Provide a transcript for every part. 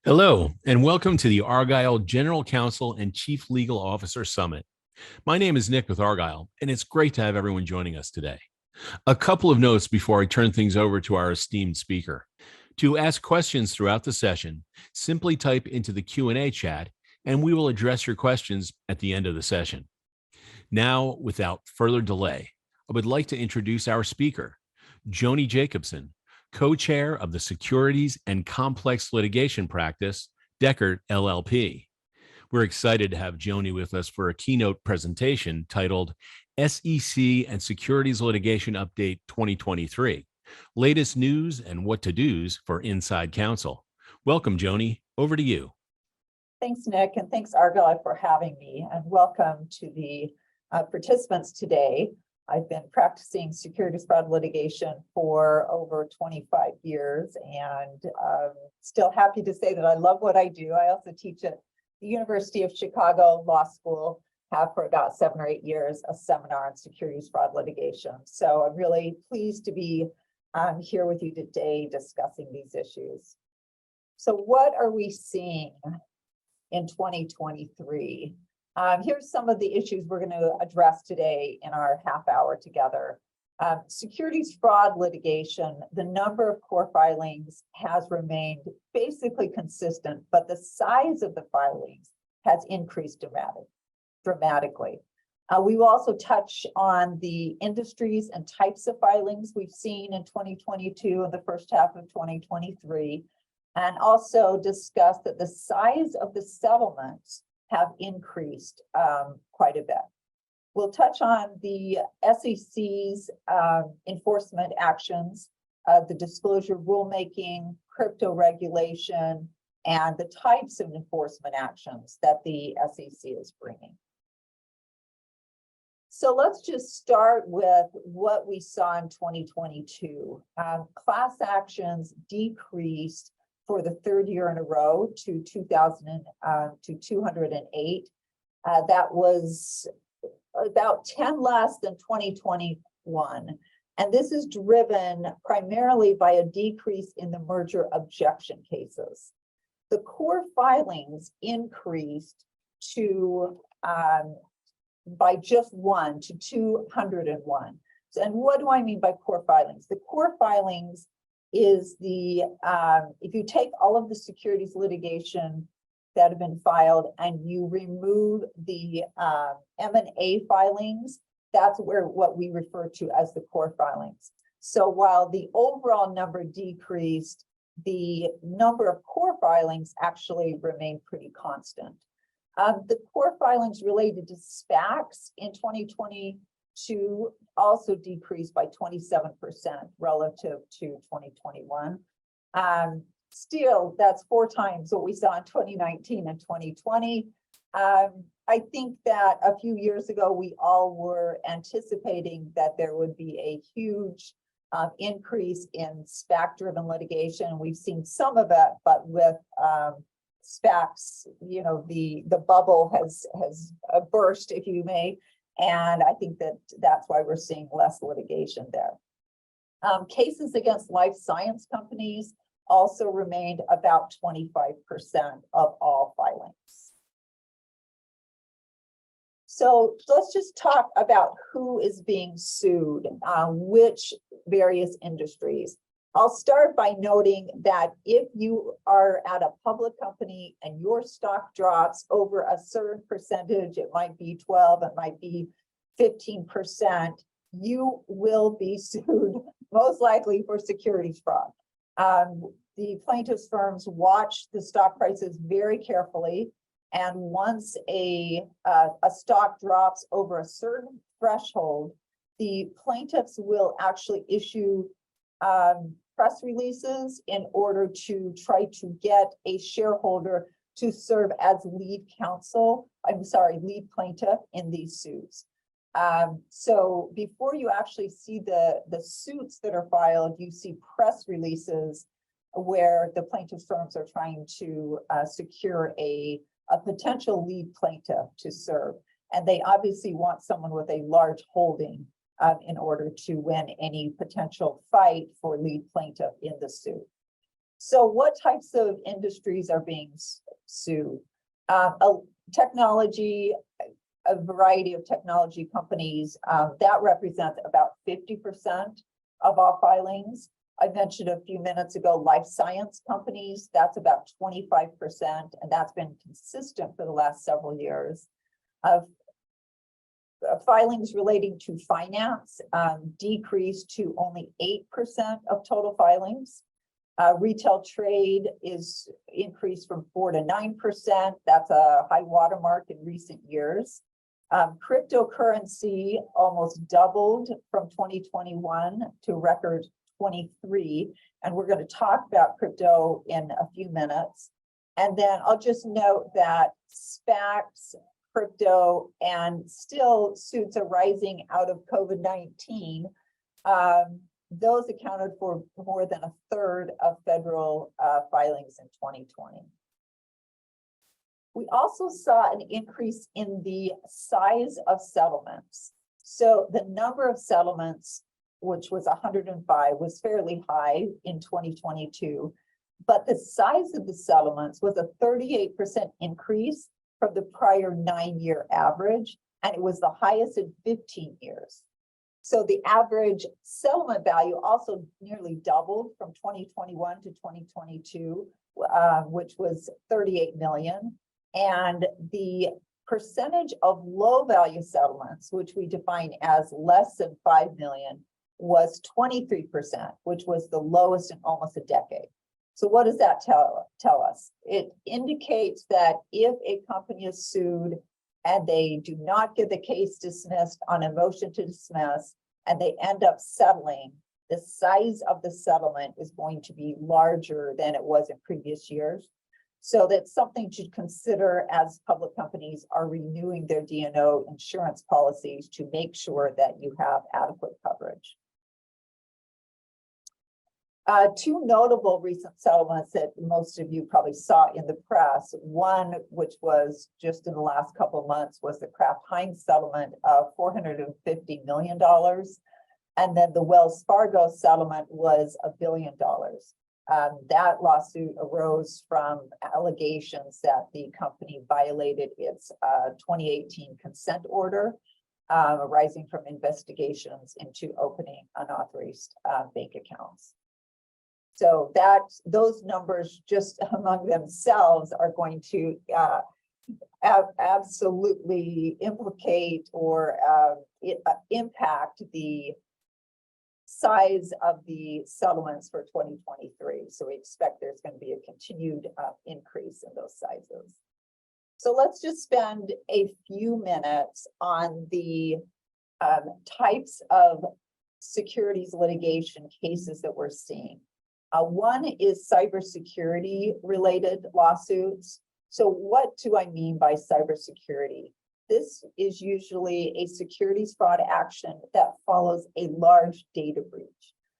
Hello, and welcome to the Argyle General Counsel and Chief Legal Officer Summit. My name is Nick with Argyle, and it's great to have everyone joining us today. A couple of notes before I turn things over to our esteemed speaker. To ask questions throughout the session, simply type into the Q&A chat, and we will address your questions at the end of the session. Now, without further delay, I would like to introduce our speaker, Joni Jacobson, co-chair of the Securities and Complex Litigation Practice, Deckert LLP. We're excited to have Joni with us for a keynote presentation titled SEC and Securities Litigation Update 2023, Latest News and What to Do's for Inside Counsel. Welcome, Joni. Over to you. Thanks, Nick, and thanks, Argyle, for having me, and welcome to the participants today. I've been practicing securities fraud litigation for over 25 years and still happy to say that I love what I do. I also teach at the University of Chicago Law School, have for about 7 or 8 years a seminar on securities fraud litigation. So I'm really pleased to be here with you today discussing these issues. So what are we seeing in 2023? Here's some of the issues we're going to address today in our half hour together. Securities fraud litigation, the number of core filings has remained basically consistent, but the size of the filings has increased dramatically. We will also touch on the industries and types of filings we've seen in 2022 and the first half of 2023, and also discuss that the size of the settlements have increased quite a bit. We'll touch on the SEC's enforcement actions, the disclosure rulemaking, crypto regulation, and the types of enforcement actions that the SEC is bringing. So let's just start with what we saw in 2022. Class actions decreased for the third year in a row to 208. That was about 10 less than 2021. And this is driven primarily by a decrease in the merger objection cases. The core filings increased to by just one to 201. And what do I mean by core filings? The core filings is the, if you take all of the securities litigation that have been filed and you remove the M&A filings, that's where what we refer to as the core filings. So while the overall number decreased, the number of core filings actually remained pretty constant. The core filings related to SPACs in 2022 also decreased by 27% relative to 2021. Still, that's 4 times what we saw in 2019 and 2020. I think that a few years ago, we all were anticipating that there would be a huge increase in SPAC-driven litigation. We've seen some of it, but with SPACs, you know, the bubble has burst, if you may. And I think that that's why we're seeing less litigation there. Cases against life science companies also remained about 25% of all filings. So let's just talk about who is being sued, which various industries. I'll start by noting that if you are at a public company and your stock drops over a certain percentage, it might be 12, it might be 15%, you will be sued most likely for securities fraud. The plaintiffs' firms watch the stock prices very carefully, and once a stock drops over a certain threshold, the plaintiffs will actually issue press releases in order to try to get a shareholder to serve as lead plaintiff in these suits. So before you actually see the suits that are filed, you see press releases where the plaintiff firms are trying to secure a potential lead plaintiff to serve. And they obviously want someone with a large holding in order to win any potential fight for lead plaintiff in the suit. So what types of industries are being sued? Technology, a variety of technology companies, that represents about 50% of all filings. I mentioned a few minutes ago, life science companies, that's about 25%, and that's been consistent for the last several years. Filings relating to finance decreased to only 8% of total filings. Retail trade is increased from 4 to 9%. That's a high watermark in recent years. Cryptocurrency almost doubled from 2021 to record 23. And we're going to talk about crypto in a few minutes. And then I'll just note that SPACs, crypto, and still suits arising out of COVID-19, those accounted for more than a third of federal filings in 2020. We also saw an increase in the size of settlements. So the number of settlements, which was 105, was fairly high in 2022, but the size of the settlements was a 38% increase from the prior 9-year average, and it was the highest in 15 years. So the average settlement value also nearly doubled from 2021 to 2022, which was 38 million. And the percentage of low value settlements, which we define as less than 5 million, was 23%, which was the lowest in almost a decade. So what does that tell us? It indicates that if a company is sued and they do not get the case dismissed on a motion to dismiss, and they end up settling, the size of the settlement is going to be larger than it was in previous years. So that's something to consider as public companies are renewing their D&O insurance policies to make sure that you have adequate coverage. Two notable recent settlements that most of you probably saw in the press. One, which was just in the last couple of months, was the Kraft Heinz settlement of $450 million. And then the Wells Fargo settlement was $1 billion. That lawsuit arose from allegations that the company violated its 2018 consent order, arising from investigations into opening unauthorized bank accounts. So those numbers just among themselves are going to absolutely implicate or impact the size of the settlements for 2023. So we expect there's going to be a continued increase in those sizes. So let's just spend a few minutes on the types of securities litigation cases that we're seeing. One is cybersecurity related lawsuits. So what do I mean by cybersecurity? This is usually a securities fraud action that follows a large data breach.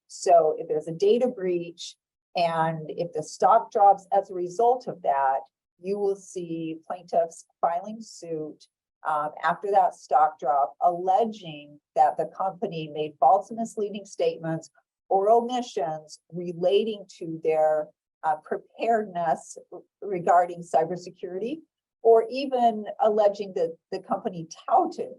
So if there's a data breach and if the stock drops as a result of that, you will see plaintiffs filing suit after that stock drop, alleging that the company made false and misleading statements or omissions relating to their preparedness regarding cybersecurity, or even alleging that the company touted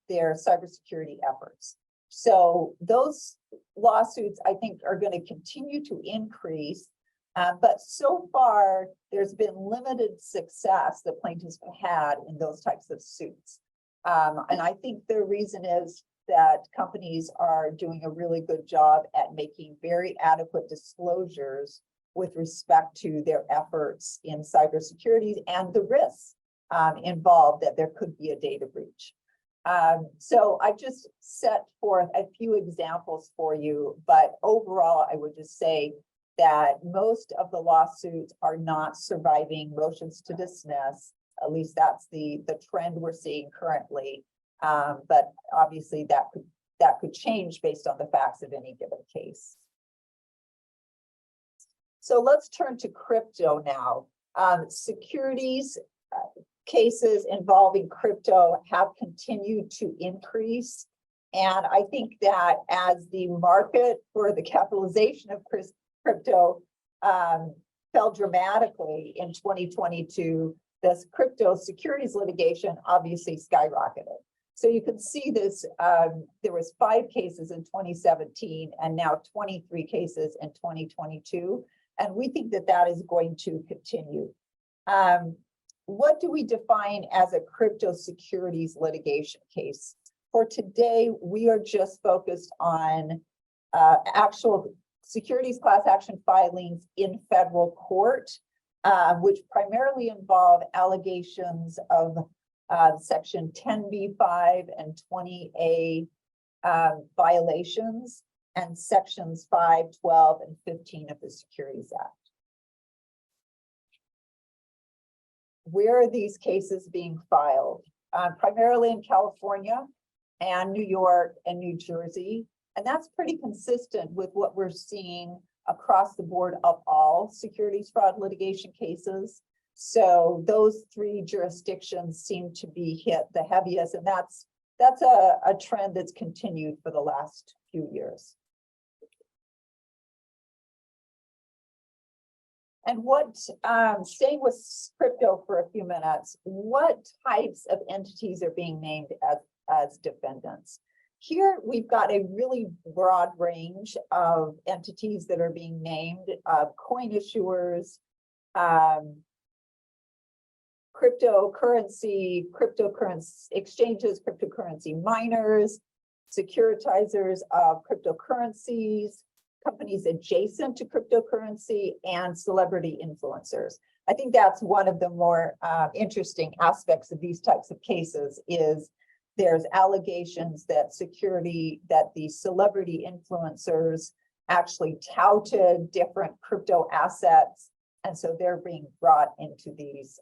their cybersecurity efforts. So those lawsuits, I think, are going to continue to increase, but so far there's been limited success that plaintiffs have had in those types of suits. And I think the reason is that companies are doing a really good job at making very adequate disclosures with respect to their efforts in cybersecurity and the risks involved that there could be a data breach. So I just set forth a few examples for you, but overall, I would just say that most of the lawsuits are not surviving motions to dismiss. At least that's the trend we're seeing currently. But obviously that could change based on the facts of any given case. So let's turn to crypto now. Securities cases involving crypto have continued to increase. And I think that as the market for the capitalization of crypto fell dramatically in 2022, this crypto securities litigation obviously skyrocketed. So you can see this, there was 5 cases in 2017 and now 23 cases in 2022. And we think that that is going to continue. What do we define as a crypto securities litigation case? For today, we are just focused on actual securities class action filings in federal court, which primarily involve allegations of Section 10b5 and 20a violations, and Sections 5, 12, and 15 of the Securities Act. Where are these cases being filed? Primarily in California and New York and New Jersey. And that's pretty consistent with what we're seeing across the board of all securities fraud litigation cases. So those 3 jurisdictions seem to be hit the heaviest, and that's a trend that's continued for the last few years. And what, staying with crypto for a few minutes, what types of entities are being named as defendants? Here, we've got a really broad range of entities that are being named, coin issuers, cryptocurrency exchanges, cryptocurrency miners, securitizers of cryptocurrencies, companies adjacent to cryptocurrency, and celebrity influencers. I think that's one of the more interesting aspects of these types of cases is there's allegations that the celebrity influencers actually touted different crypto assets. And so they're being brought into these,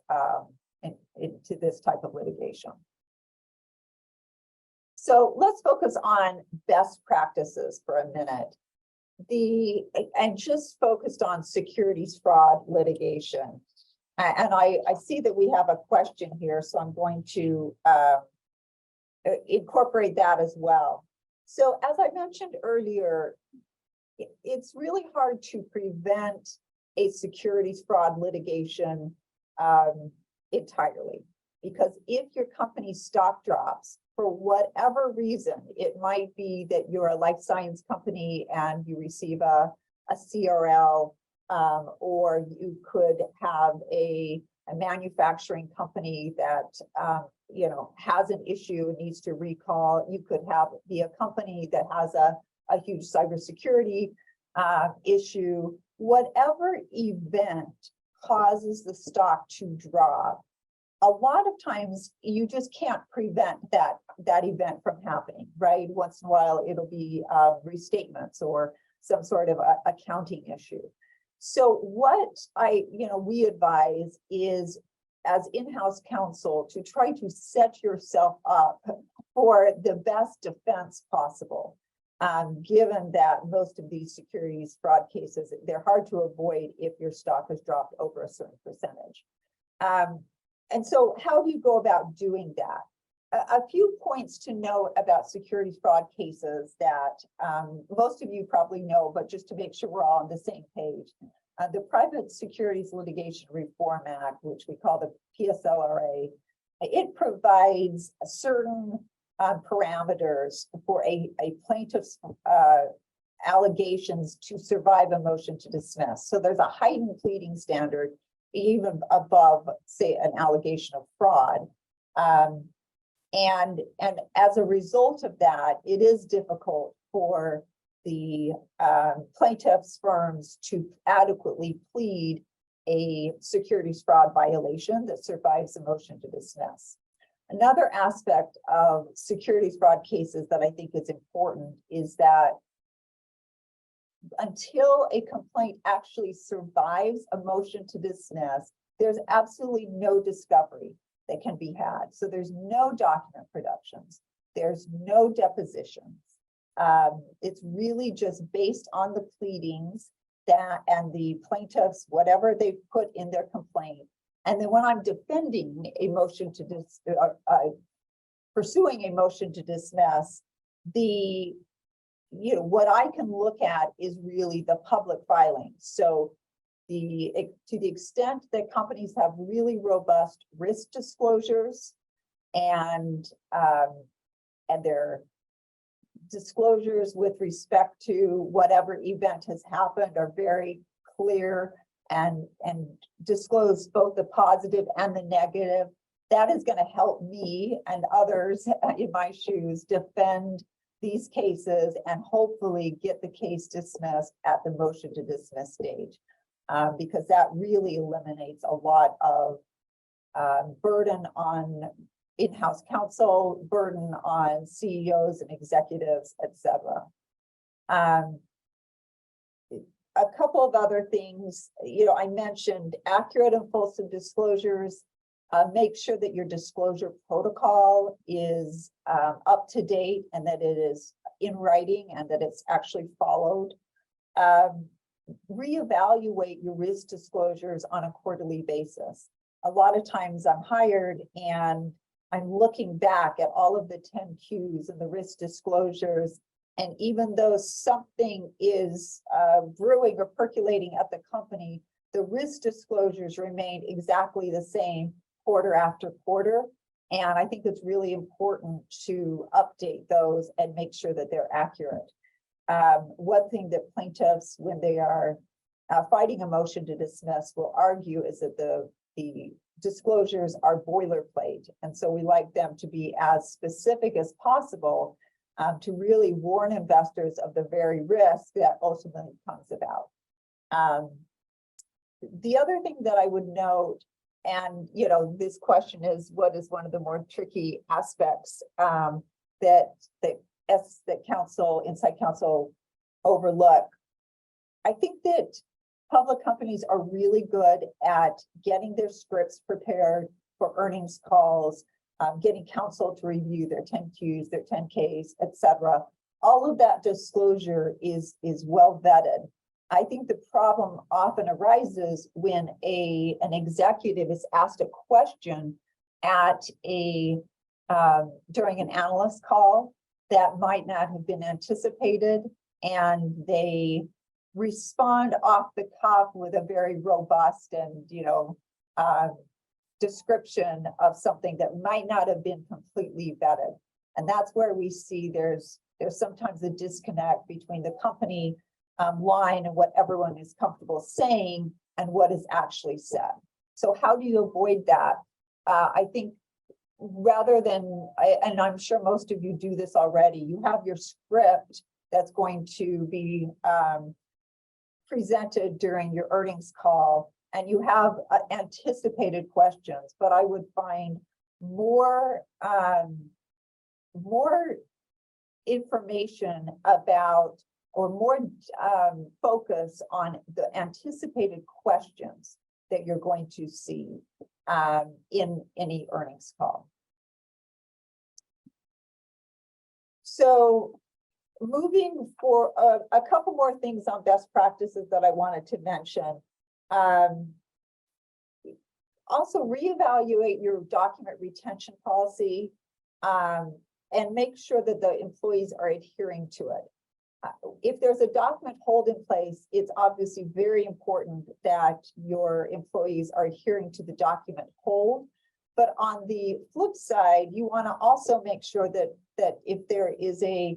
into this type of litigation. So let's focus on best practices for a minute. And just focused on securities fraud litigation. And I see that we have a question here, so I'm going to incorporate that as well. So as I mentioned earlier, it's really hard to prevent a securities fraud litigation entirely, because if your company's stock drops for whatever reason, it might be that you're a life science company and you receive a CRL, or you could have a manufacturing company that has an issue and needs to recall. You could be a company that has a huge cybersecurity issue. Whatever event causes the stock to drop, a lot of times you just can't prevent that event from happening, right? Once in a while, it'll be restatements or some sort of accounting issue. So what we advise is, as in-house counsel, to try to set yourself up for the best defense possible, given that most of these securities fraud cases, they're hard to avoid if your stock has dropped over a certain percentage. And so how do you go about doing that? A few points to note about securities fraud cases that most of you probably know, but just to make sure we're all on the same page. The Private Securities Litigation Reform Act, which we call the PSLRA, it provides certain parameters for a plaintiff's allegations to survive a motion to dismiss. So there's a heightened pleading standard, even above, say, an allegation of fraud. And as a result of that, it is difficult for the plaintiff's firms to adequately plead a securities fraud violation that survives a motion to dismiss. Another aspect of securities fraud cases that I think is important is that until a complaint actually survives a motion to dismiss, there's absolutely no discovery that can be had. So there's no document productions, there's no depositions. It's really just based on the pleadings and the plaintiffs, whatever they put in their complaint. And then when I'm defending a motion to pursuing a motion to dismiss, what I can look at is really the public filings. So to the extent that companies have really robust risk disclosures and their disclosures with respect to whatever event has happened are very clear and disclose both the positive and the negative, that is going to help me and others in my shoes defend these cases and hopefully get the case dismissed at the motion to dismiss stage, because that really eliminates a lot of burden on in-house counsel, burden on CEOs and executives, etc. A couple of other things, I mentioned accurate and fulsome disclosures. Make sure that your disclosure protocol is up to date and that it is in writing and that it's actually followed. Reevaluate your risk disclosures on a quarterly basis. A lot of times I'm hired and I'm looking back at all of the 10Qs and the risk disclosures. And even though something is brewing or percolating at the company, the risk disclosures remain exactly the same quarter after quarter. And I think it's really important to update those and make sure that they're accurate. One thing that plaintiffs, when they are fighting a motion to dismiss, will argue is that the disclosures are boilerplate. And so we like them to be as specific as possible to really warn investors of the very risk that ultimately comes about. The other thing that I would note, and this question is what is one of the more tricky aspects that inside counsel overlook. I think that public companies are really good at getting their scripts prepared for earnings calls, getting counsel to review their 10Qs, their 10Ks, etc. All of that disclosure is well vetted. I think the problem often arises when an executive is asked a question at during an analyst call that might not have been anticipated, and they respond off the cuff with a very robust and description of something that might not have been completely vetted. And that's where we see there's sometimes a disconnect between the company line and what everyone is comfortable saying and what is actually said. So how do you avoid that? I think rather than, and I'm sure most of you do this already, you have your script that's going to be presented during your earnings call, and you have anticipated questions, but I would find more information about or more focus on the anticipated questions that you're going to see in any earnings call. So moving for a couple more things on best practices that I wanted to mention. Also reevaluate your document retention policy and make sure that the employees are adhering to it. If there's a document hold in place, it's obviously very important that your employees are adhering to the document hold. But on the flip side, you want to also make sure that if there is a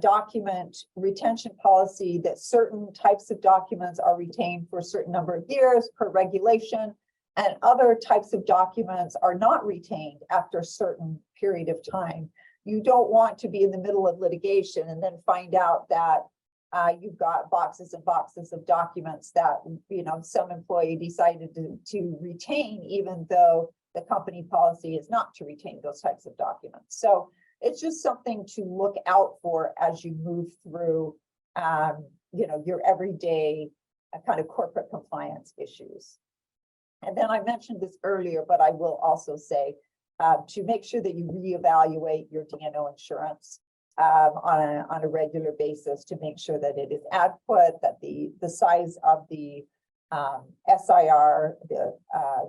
document retention policy, that certain types of documents are retained for a certain number of years per regulation, and other types of documents are not retained after a certain period of time. You don't want to be in the middle of litigation and then find out that you've got boxes and boxes of documents that some employee decided to retain, even though the company policy is not to retain those types of documents. So it's just something to look out for as you move through your everyday kind of corporate compliance issues. And then I mentioned this earlier, but I will also say to make sure that you reevaluate your D&O insurance on a regular basis to make sure that it is adequate, that the size of the SIR, the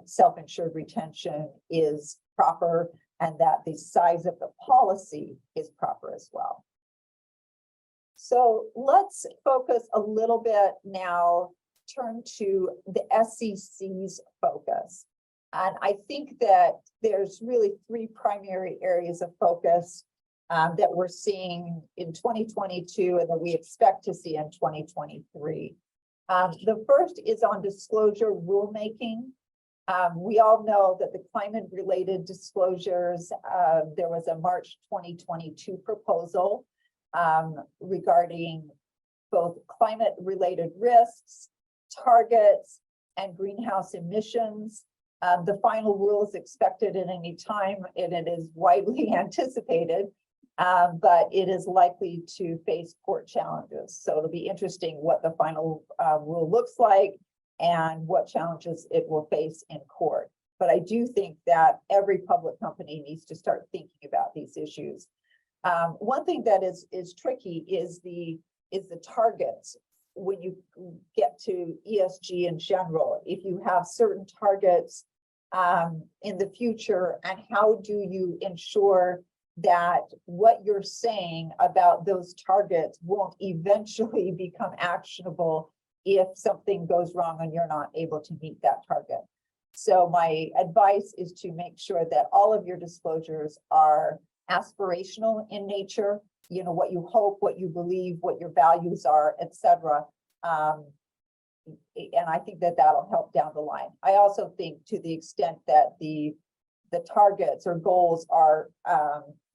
self-insured retention, is proper, and that the size of the policy is proper as well. So let's focus a little bit now turn to the SEC's focus. And I think that there's really three primary areas of focus that we're seeing in 2022 and that we expect to see in 2023. The first is on disclosure rulemaking. We all know that the climate-related disclosures, there was a March 2022 proposal regarding both climate-related risks, targets, and greenhouse emissions. The final rule is expected at any time, and it is widely anticipated, but it is likely to face court challenges. So it'll be interesting what the final rule looks like and what challenges it will face in court. But I do think that every public company needs to start thinking about these issues. One thing that is tricky is the targets. When you get to ESG in general, if you have certain targets in the future, and how do you ensure that what you're saying about those targets won't eventually become actionable if something goes wrong and you're not able to meet that target? So my advice is to make sure that all of your disclosures are aspirational in nature, you know, what you hope, what you believe, what your values are, etc. And I think that that'll help down the line. I also think to the extent that the targets or goals are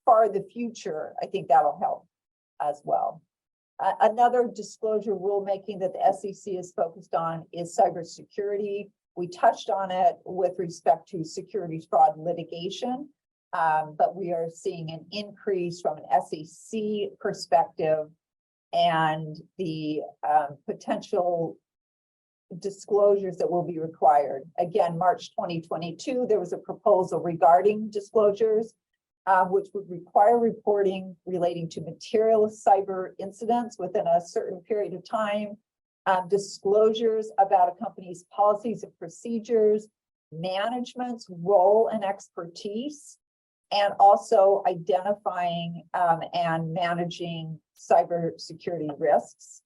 far the future, I think that'll help as well. Another disclosure rulemaking that the SEC is focused on is cybersecurity. We touched on it with respect to securities fraud litigation, but we are seeing an increase from an SEC perspective, and the potential disclosures that will be required. Again, March 2022, there was a proposal regarding disclosures, which would require reporting relating to material cyber incidents within a certain period of time, disclosures about a company's policies and procedures, management's role and expertise, and also identifying and managing cybersecurity risks,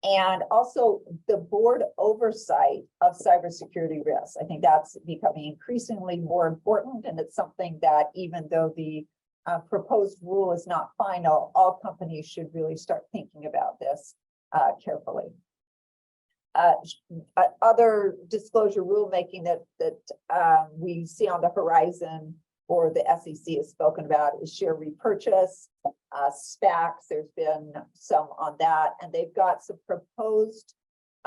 and also the board oversight of cybersecurity risks. I think that's becoming increasingly more important, and it's something that, even though the proposed rule is not final, all companies should really start thinking about this carefully. Other disclosure rulemaking that we see on the horizon, or the SEC has spoken about, is share repurchase, SPACs. There's been some on that, and they've got some proposed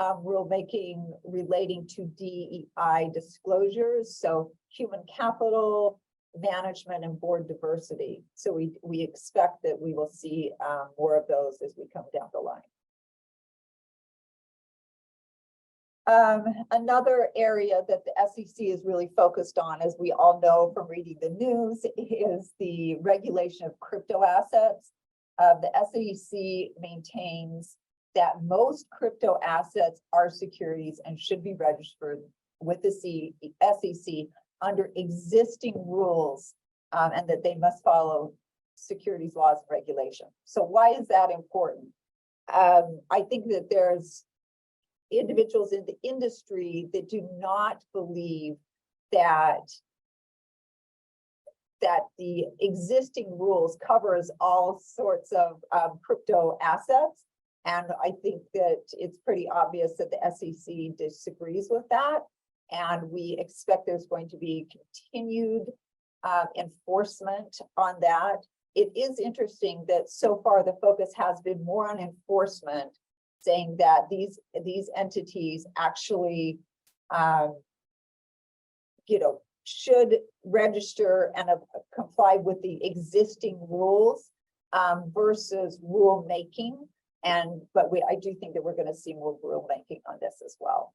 rulemaking relating to DEI disclosures, so human capital management and board diversity. So we expect that we will see more of those as we come down the line. Another area that the SEC is really focused on, as we all know from reading the news, is the regulation of crypto assets. The SEC maintains that most crypto assets are securities and should be registered with the SEC under existing rules, and that they must follow securities laws and regulations. So why is that important? I think that there's individuals in the industry that do not believe that the existing rules covers all sorts of crypto assets. And I think that it's pretty obvious that the SEC disagrees with that. And we expect there's going to be continued enforcement on that. It is interesting that so far the focus has been more on enforcement, saying that these entities actually, should register and comply with the existing rules versus rulemaking. But I do think that we're going to see more rulemaking on this as well.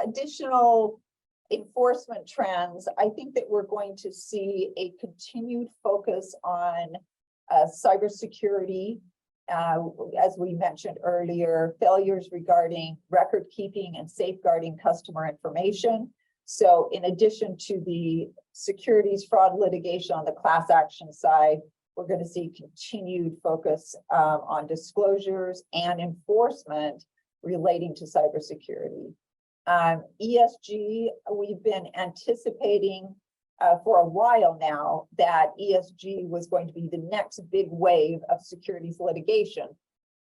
Additional enforcement trends, I think that we're going to see a continued focus on cybersecurity. As we mentioned earlier, failures regarding record keeping and safeguarding customer information. So in addition to the securities fraud litigation on the class action side, We're going to see continued focus on disclosures and enforcement relating to cybersecurity. ESG, we've been anticipating for a while now that ESG was going to be the next big wave of securities litigation.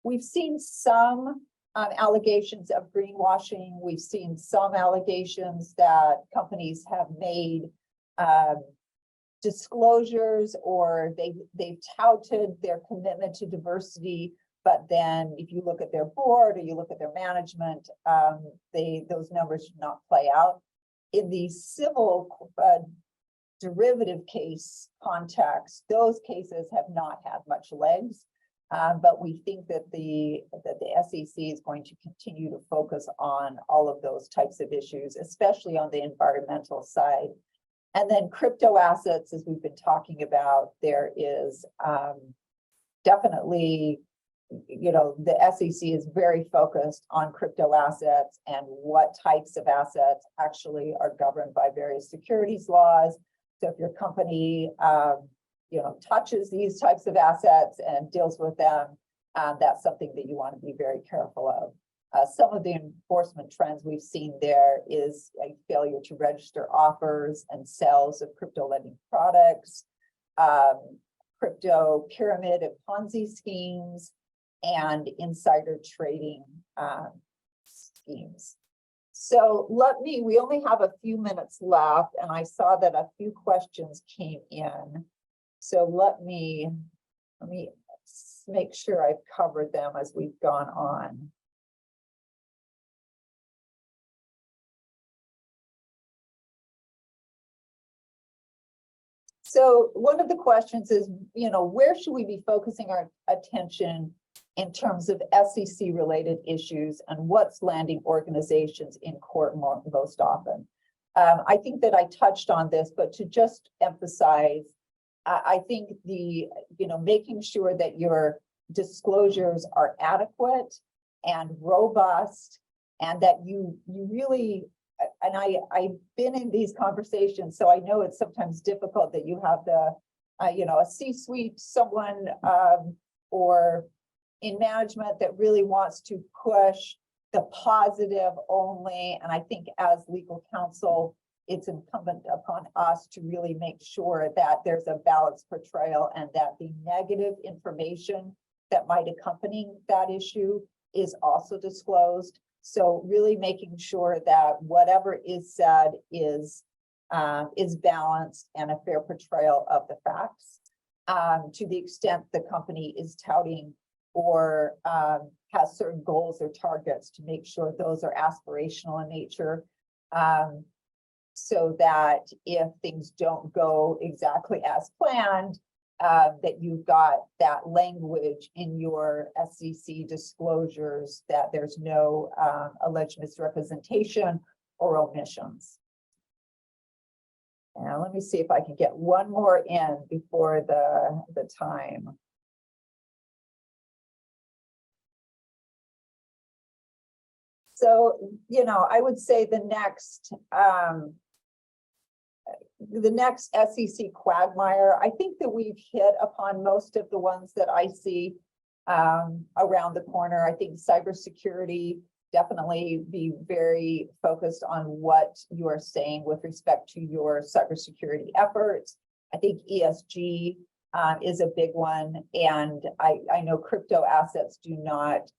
We've seen some allegations of greenwashing. We've seen some allegations that companies have made disclosures, or they've touted their commitment to diversity, but then if you look at their board or you look at their management, those numbers do not play out. In the civil derivative case context, those cases have not had much legs, but we think that the SEC is going to continue to focus on all of those types of issues, especially on the environmental side. And then crypto assets, as we've been talking about, there is definitely, the SEC is very focused on crypto assets and what types of assets actually are governed by various securities laws. So if your company, touches these types of assets and deals with them, that's something that you want to be very careful of. Some of the enforcement trends we've seen there is a failure to register offers and sales of crypto lending products, crypto pyramid and Ponzi schemes, and insider trading schemes. So we only have a few minutes left, and I saw that a few questions came in. So let me make sure I've covered them as we've gone on. So one of the questions is, where should we be focusing our attention in terms of SEC related issues, and what's landing organizations in court most often? I think that I touched on this, but to just emphasize, I think making sure that your disclosures are adequate and robust, and that you really, and I've been in these conversations, so I know it's sometimes difficult that you have a C-suite, someone or in management that really wants to push the positive only. And I think as legal counsel, it's incumbent upon us to really make sure that there's a balanced portrayal, and that the negative information that might accompany that issue is also disclosed. So really making sure that whatever is said is balanced and a fair portrayal of the facts. To the extent the company is touting or has certain goals or targets, to make sure those are aspirational in nature, so that if things don't go exactly as planned, that you've got that language in your SEC disclosures that there's no alleged misrepresentation or omissions. Now, let me see if I can get one more in before the time. So, I would say the next SEC quagmire, I think that we've hit upon most of the ones that I see around the corner. I think cybersecurity, definitely be very focused on what you are saying with respect to your cybersecurity efforts. I think ESG is a big one. And I know crypto assets do not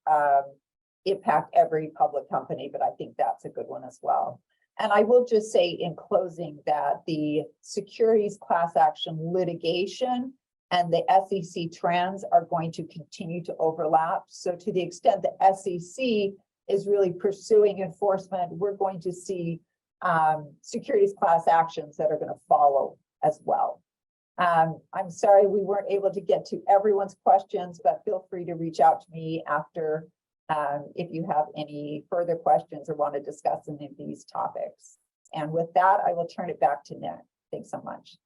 impact every public company, but I think that's a good one as well. And I will just say in closing that the securities class action litigation and the SEC trends are going to continue to overlap. So to the extent the SEC is really pursuing enforcement, we're going to see securities class actions that are going to follow as well. I'm sorry we weren't able to get to everyone's questions, but feel free to reach out to me after if you have any further questions or want to discuss any of these topics. And with that, I will turn it back to Nick. Thanks so much.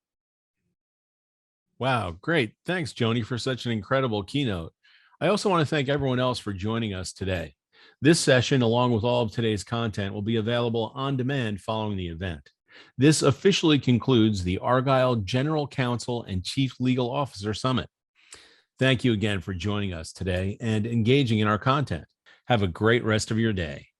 Wow, great. Thanks, Joni, for such an incredible keynote. I also want to thank everyone else for joining us today. This session, along with all of today's content, will be available on demand following the event. This officially concludes the Argyle General Counsel and Chief Legal Officer Summit. Thank you again for joining us today and engaging in our content. Have a great rest of your day.